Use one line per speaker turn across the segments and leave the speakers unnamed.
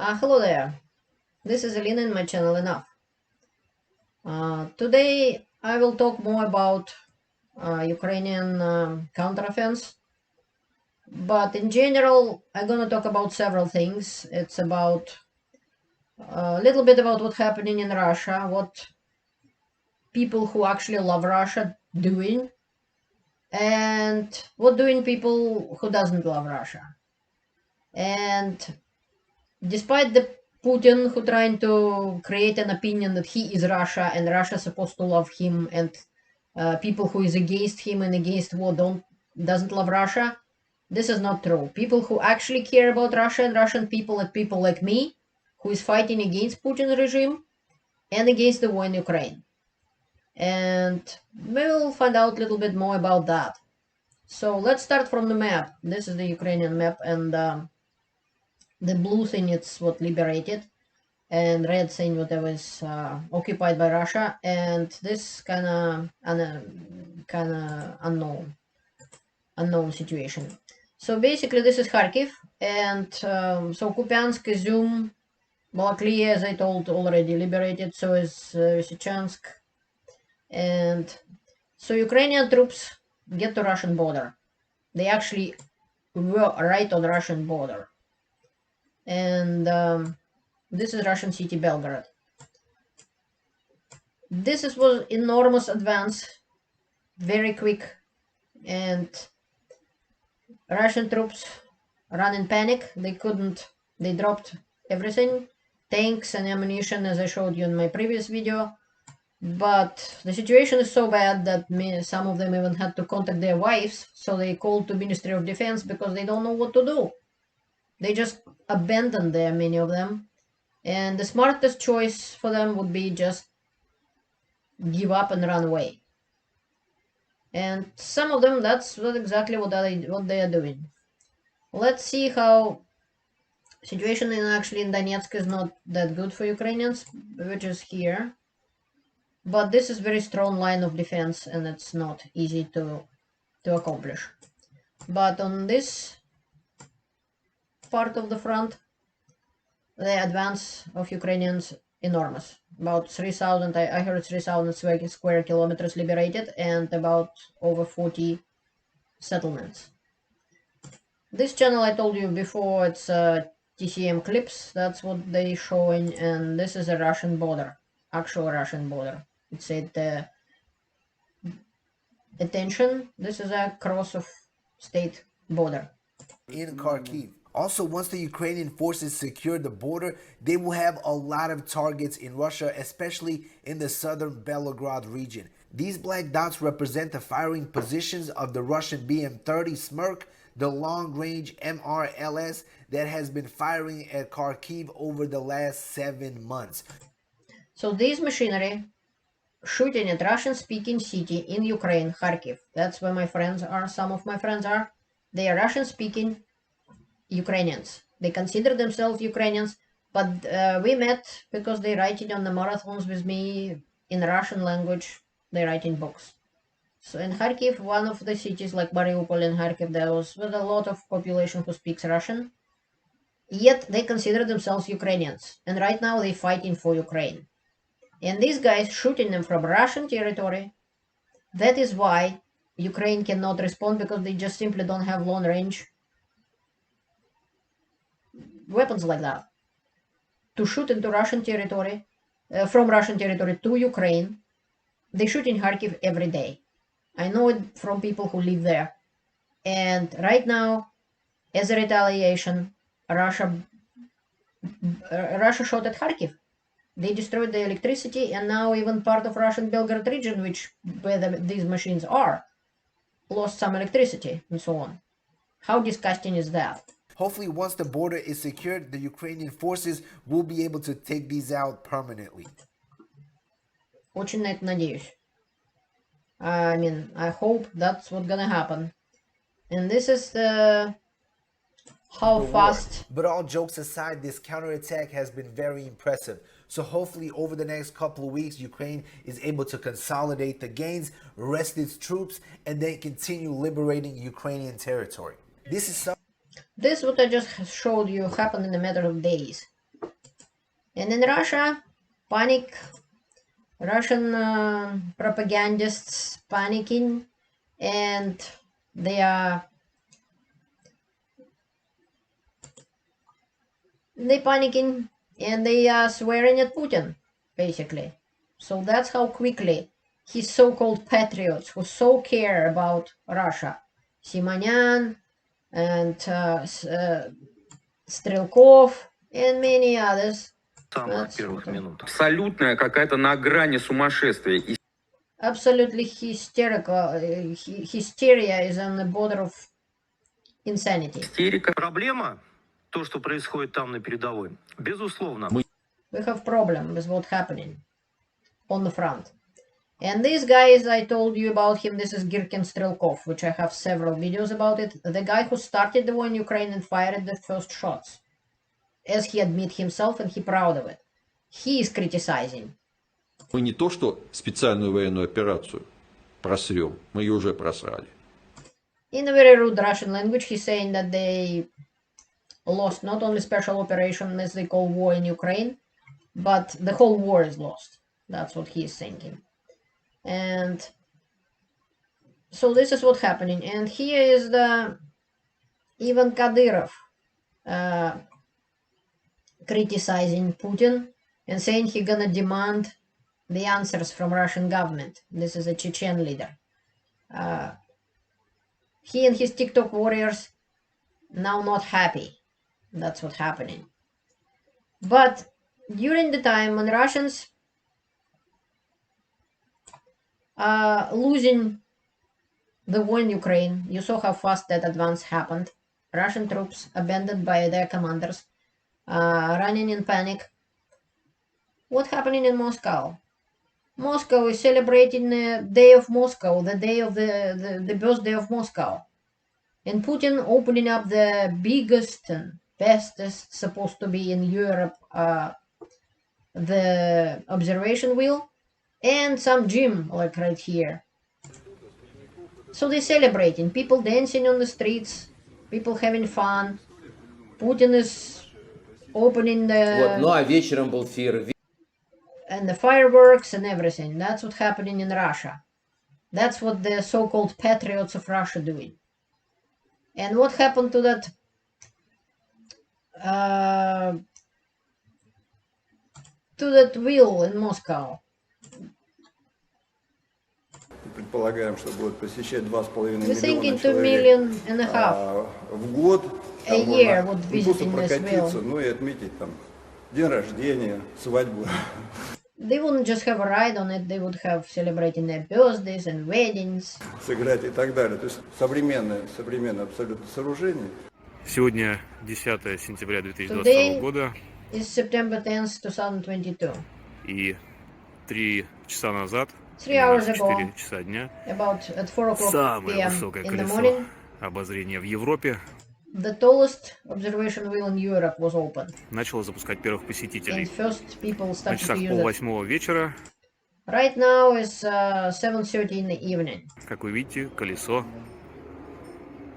Hello there, this is Alina in my channel Enough. Today I will talk more about Ukrainian counteroffense, but in general I'm gonna talk about several things. It's about a little bit about what's happening in Russia, what people who actually love Russia doing, and what doing people who doesn't love Russia. And despite the Putin who trying to create an opinion that he is Russia and Russia is supposed to love him, and people who is against him and against war doesn't love Russia. This is not true. People who actually care about Russia and Russian people and people like me, who is fighting against Putin's regime and against the war in Ukraine. And we will find out a little bit more about that. So let's start from the map. This is the Ukrainian map, and the blue thing it's what liberated, and red thing whatever is occupied by Russia, and this kind of unknown situation. So basically this is Kharkiv, and so Kupiansk, Izum, Balaklia, as I told, already liberated, so is Lysychansk, and so Ukrainian troops get to Russian border. They actually were right on Russian border, and this is Russian city Belgorod. This was enormous advance, very quick, and Russian troops ran in panic. They dropped everything, tanks and ammunition, as I showed you in my previous video. But the situation is so bad that some of them even had to contact their wives, so they called to Ministry of Defense because they don't know what to do. They just abandoned there, many of them. And the smartest choice for them would be just give up and run away. And some of them, that's exactly what they are doing. Let's see how situation actually in Donetsk is not that good for Ukrainians, which is here. But this is very strong line of defense, and it's not easy to accomplish. But on this part of the front, the advance of Ukrainians enormous. About 3,000, I heard 3,000 square kilometers liberated, and about over 40 settlements. This channel I told you before, it's TCM clips, that's what they showing, and this is a Russian border, actual Russian border. It said attention, this is a cross of state border.
In Kharkiv. Also, once the Ukrainian forces secure the border, they will have a lot of targets in Russia, especially in the southern Belgorod region. These black dots represent the firing positions of the Russian BM-30 Smerk, the long-range MRLS that has been firing at Kharkiv over the last 7 months.
So this machinery shooting at Russian-speaking city in Ukraine, Kharkiv. That's where my friends are. Some of my friends are. They are Russian-speaking Ukrainians. They consider themselves Ukrainians, but we met because they writing on the marathons with me in Russian language. They writing books. So in Kharkiv, one of the cities like Mariupol and Kharkiv, there was with a lot of population who speaks Russian. Yet they consider themselves Ukrainians, and right now they're fighting for Ukraine. And these guys shooting them from Russian territory. That is why Ukraine cannot respond, because they just simply don't have long range weapons like that to shoot into Russian territory, from Russian territory to Ukraine. They shoot in Kharkiv every day. I know it from people who live there. And right now, as a retaliation, Russia shot at Kharkiv. They destroyed the electricity, and now even part of Russian Belgorod region, where these machines are, lost some electricity and so on. How disgusting is that?
Hopefully, once the border is secured, the Ukrainian forces will be able to take these out permanently.
Очень на это надеюсь. I mean, I hope that's what's gonna happen. And this is how fast.
But all jokes aside, this counterattack has been very impressive. So hopefully over the next couple of weeks, Ukraine is able to consolidate the gains, rest its troops, and then continue liberating Ukrainian territory. This what
I just showed you happened in a matter of days. And in Russia, panic, Russian propagandists panicking, and they panicking and they are swearing at Putin, basically. So that's how quickly his so-called patriots who so care about Russia, Simonyan and Strelkov and many others.
Самых первых минут. Абсолютная какая-то на грани сумасшествия.
Absolutely hysterical. Hysteria is on the border of insanity.
Истерика.
Проблема, то, что происходит там на передовой, безусловно.
We have problem with what's happening on the front. And these guys, I told you about him, this is Girkin Strelkov, which I have several videos about it. The guy who started the war in Ukraine and fired the first shots. As he admit himself, and he proud of it. He is criticizing.
Мы не то, что специальную военную операцию просрем, мы ее уже просрали.
In a very rude Russian language, he's saying that they lost not only special operation, as they call war in Ukraine, but the whole war is lost. That's what he is thinking. And so this is what's happening. And here is the Ivan Kadyrov criticizing Putin and saying he's gonna demand the answers from Russian government. This is a Chechen leader. He and his TikTok warriors now not happy. That's what's happening. But during the time when Russians are losing the war in Ukraine, you saw how fast that advance happened. Russian troops abandoned by their commanders, running in panic. What's happening in Moscow? Moscow is celebrating the day of Moscow, the day of the birthday of Moscow. And Putin opening up the biggest and bestest, supposed to be in Europe, the observation wheel, and some gym, like right here. So they're celebrating, people dancing on the streets, people having fun. Putin is opening the...
Ну а вечером был фейерверк.
And the fireworks and everything. That's what's happening in Russia. That's what the so-called patriots of Russia doing. And what happened to that wheel in Moscow?
Предполагаем, что будут посещать 2,5
We're thinking
миллиона
2.5 million
в год.
a year would
Не просто
visit this
прокатиться,
wheel.
но и отметить там день рождения, свадьбу.
They wouldn't just have a ride on it, they would have celebrating their birthdays and weddings.
Сыграть и так далее. То есть современное абсолютно сооружение.
Сегодня 10 сентября 2022
Today
года.
is September 10th, 2022.
И 3 часа назад,
3 hours
4
ago,
часа дня,
about at 4 o'clock
самое
p.m.
высокое
in the
колесо
morning,
обозрения в Европе
the tallest observation wheel in Europe was opened.
начало запускать первых
And
посетителей.
first people
На
started to
часах
use it.
7:30 вечера,
Right now is 7:30 in the evening.
как вы видите, колесо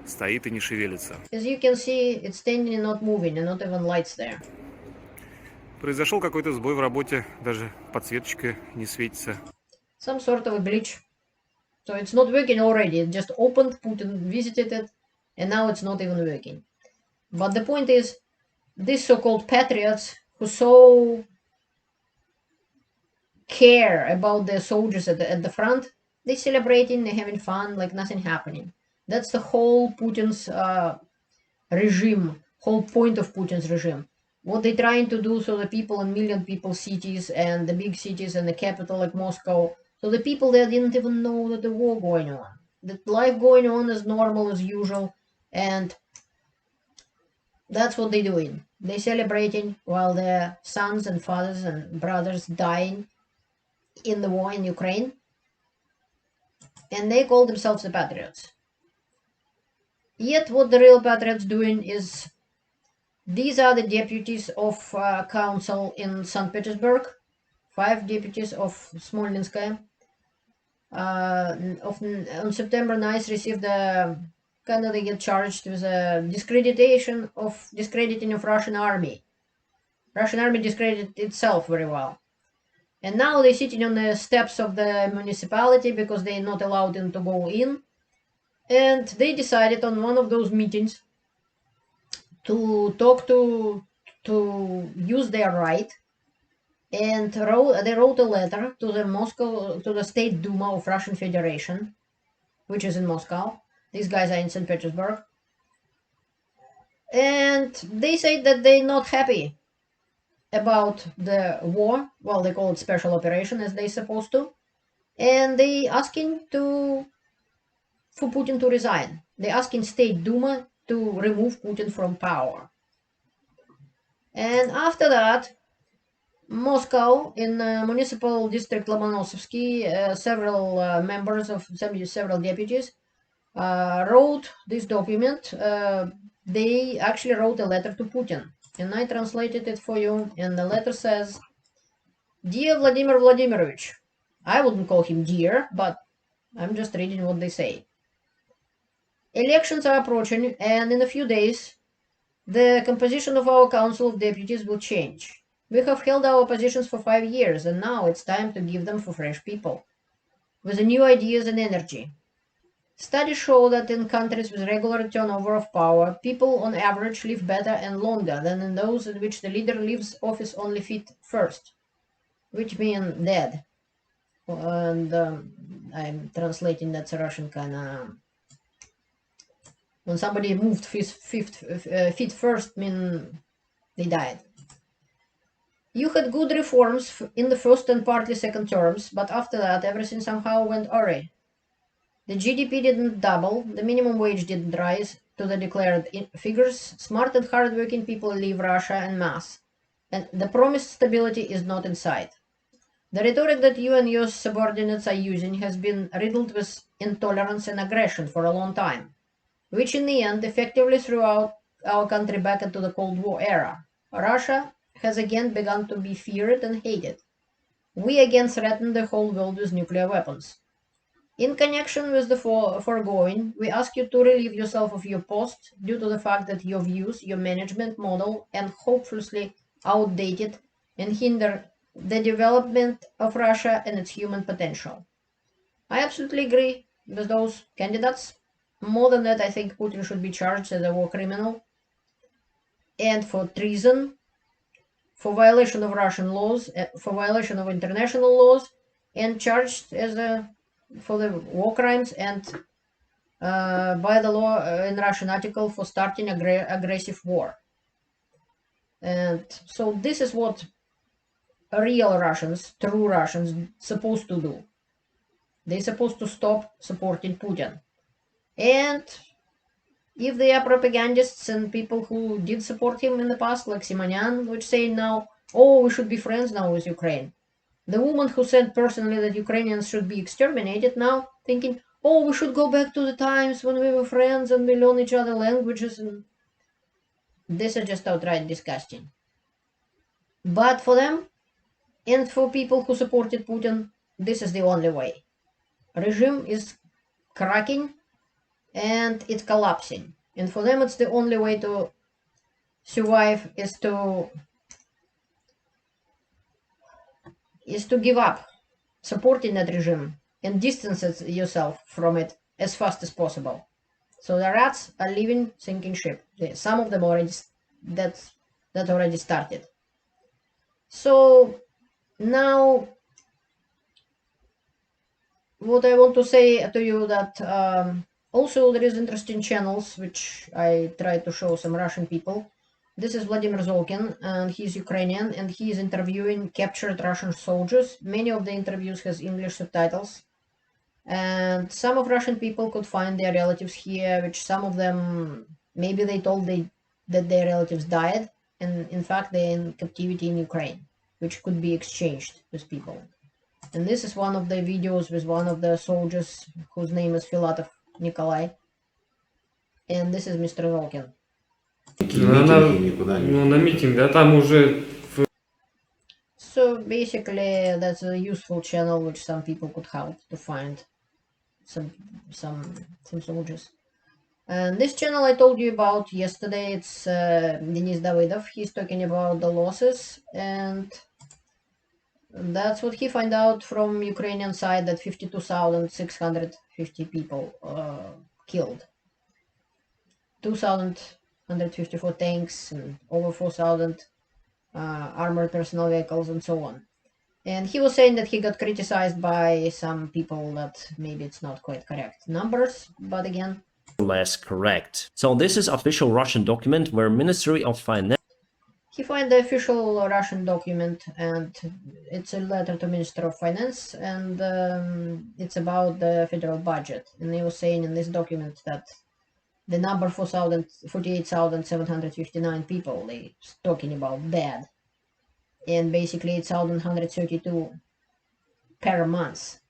стоит и не шевелится.
As you can see, it's standing and not moving, and not even lights there.
Произошел какой-то сбой в работе, даже подсветочка не светится.
Some sort of a glitch. So it's not working already. It just opened, Putin visited it, and now it's not even working. But the point is, these so-called patriots who so care about their soldiers at the front, they're celebrating, they're having fun, like nothing happening. That's the whole Putin's regime, whole point of Putin's regime. What they're trying to do so the people in million people cities and the big cities and the capital like Moscow, so the people there didn't even know that the war going on. That life going on is normal as usual, and that's what they're doing. They're celebrating while their sons and fathers and brothers dying in the war in Ukraine, and they call themselves the patriots. Yet what the real patriots doing is, these are the deputies of council in St. Petersburg, 5 deputies of Smolninskaya. On September 9th received a they get charged with a discrediting of Russian army. Russian army discredited itself very well. And now they're sitting on the steps of the municipality because they're not allowed to go in. And they decided on one of those meetings to talk to use their right, and they wrote a letter to the State Duma of Russian Federation, which is in Moscow. These guys are in St. Petersburg. And they say that they're not happy about the war. Well, they call it special operation, as they're supposed to. And they asking for Putin to resign. They're asking State Duma to remove Putin from power. And after that, Moscow, in municipal district Lomonosovsky, several members of several deputies wrote this document. They actually wrote a letter to Putin, and I translated it for you. And the letter says, "Dear Vladimir Vladimirovich," I wouldn't call him dear, but I'm just reading what they say. "Elections are approaching, and in a few days, the composition of our Council of Deputies will change. We have held our positions for 5 years, and now it's time to give them for fresh people, with new ideas and energy. Studies show that in countries with regular turnover of power, people on average live better and longer than in those in which the leader leaves office only feet first, which means dead." And I'm translating that's a Russian kind of... When somebody moved feet first, mean they died. "You had good reforms in the first and partly second terms, but after that everything somehow went awry. The GDP didn't double, the minimum wage didn't rise to the declared figures, smart and hard-working people leave Russia en masse, and the promised stability is not in sight. The rhetoric that you and your subordinates are using has been riddled with intolerance and aggression for a long time, which in the end effectively threw out our country back into the Cold War era. Russia has again begun to be feared and hated. We again threaten the whole world with nuclear weapons. In connection with the foregoing, we ask you to relieve yourself of your post due to the fact that your views, your management model, and hopelessly outdated and hinder the development of Russia and its human potential." I absolutely agree with those candidates. More than that, I think Putin should be charged as a war criminal, and for treason, for violation of Russian laws, for violation of international laws, and charged as for the war crimes and by the law in Russian article for starting aggressive war. And so this is what real Russians, true Russians, supposed to do. They're supposed to stop supporting Putin. And if they are propagandists and people who did support him in the past, like Simonyan, which say now, "Oh, we should be friends now with Ukraine." The woman who said personally that Ukrainians should be exterminated now thinking, "Oh, we should go back to the times when we were friends and we learn each other languages." And this is just outright disgusting. But for them, and for people who supported Putin, this is the only way. Regime is cracking and it's collapsing. And for them, it's the only way to survive is to give up supporting that regime and distance yourself from it as fast as possible. So the rats are leaving sinking ship. Some of them already that already started. So now what I want to say to you that also there is interesting channels which I try to show some Russian people. This is Vladimir Zolkin, and he's Ukrainian, and he is interviewing captured Russian soldiers. Many of the interviews has English subtitles, and some of Russian people could find their relatives here, which some of them, maybe they told that their relatives died, and in fact they're in captivity in Ukraine, which could be exchanged with people. And this is one of the videos with one of the soldiers whose name is Filatov Nikolai, and this is Mr. Zolkin.
На митинг, да, там уже...
So basically, that's a useful channel which some people could help to find some soldiers. And this channel I told you about yesterday, it's Denis Davidov. He's talking about the losses, and that's what he found out from Ukrainian side, that 52,650 people killed. 2,154 tanks and over 4,000 armored personnel vehicles and so on. And he was saying that he got criticized by some people that maybe it's not quite correct numbers, but again,
less correct. So this is official Russian document where Ministry of Finance
he found the official Russian document, and it's a letter to Minister of Finance, and it's about the federal budget. And he was saying in this document that the number 48,759 people they talking about dead, and basically it's 1,132 per month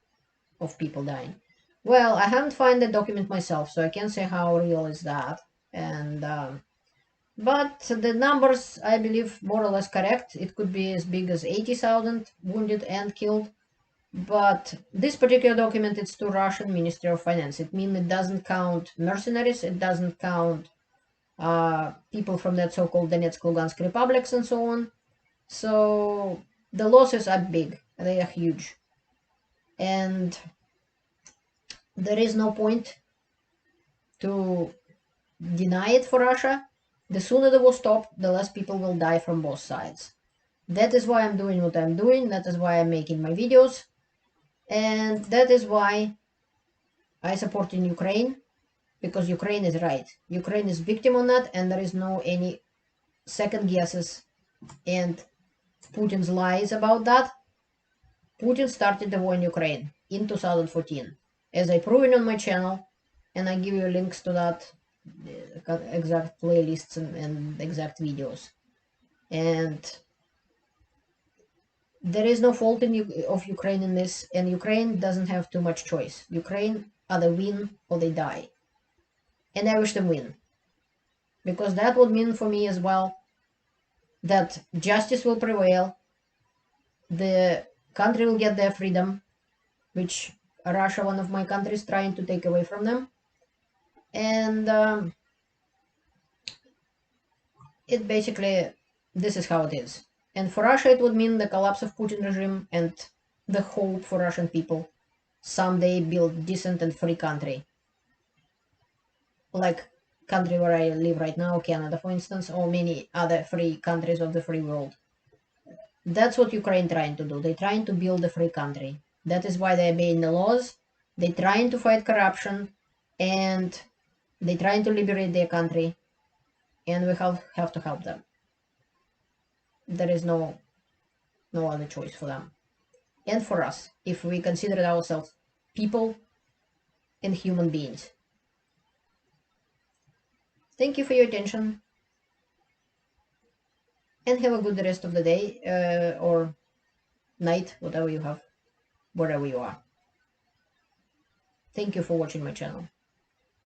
of people dying. Well, I haven't found the document myself, so I can't say how real is that. And but the numbers, I believe, more or less correct. It could be as big as 80,000 wounded and killed. But this particular document, it's to Russian Ministry of Finance. It means it doesn't count mercenaries. It doesn't count people from that so-called Donetsk, Lugansk republics and so on. So the losses are big. They are huge. And there is no point to deny it for Russia. The sooner the war stops, the less people will die from both sides. That is why I'm doing what I'm doing. That is why I'm making my videos. And that is why I support in Ukraine, because Ukraine is right. Ukraine is victim on that, and there is no any second guesses and Putin's lies about that. Putin started the war in Ukraine in 2014, as I proven on my channel, and I give you links to that exact playlists and exact videos. And there is no fault of Ukraine in this, and Ukraine doesn't have too much choice. Ukraine either win or they die. And I wish them win. Because that would mean for me as well that justice will prevail, the country will get their freedom, which Russia, one of my countries, trying to take away from them. And it basically, this is how it is. And for Russia, it would mean the collapse of Putin regime and the hope for Russian people someday build decent and free country. Like country where I live right now, Canada, for instance, or many other free countries of the free world. That's what Ukraine trying to do. They're trying to build a free country. That is why they're obeying the laws. They're trying to fight corruption, and they're trying to liberate their country. And we have to help them. There is no other choice for them. And for us, if we consider ourselves people and human beings. Thank you for your attention. And have a good rest of the day or night, whatever you have, wherever you are. Thank you for watching my channel.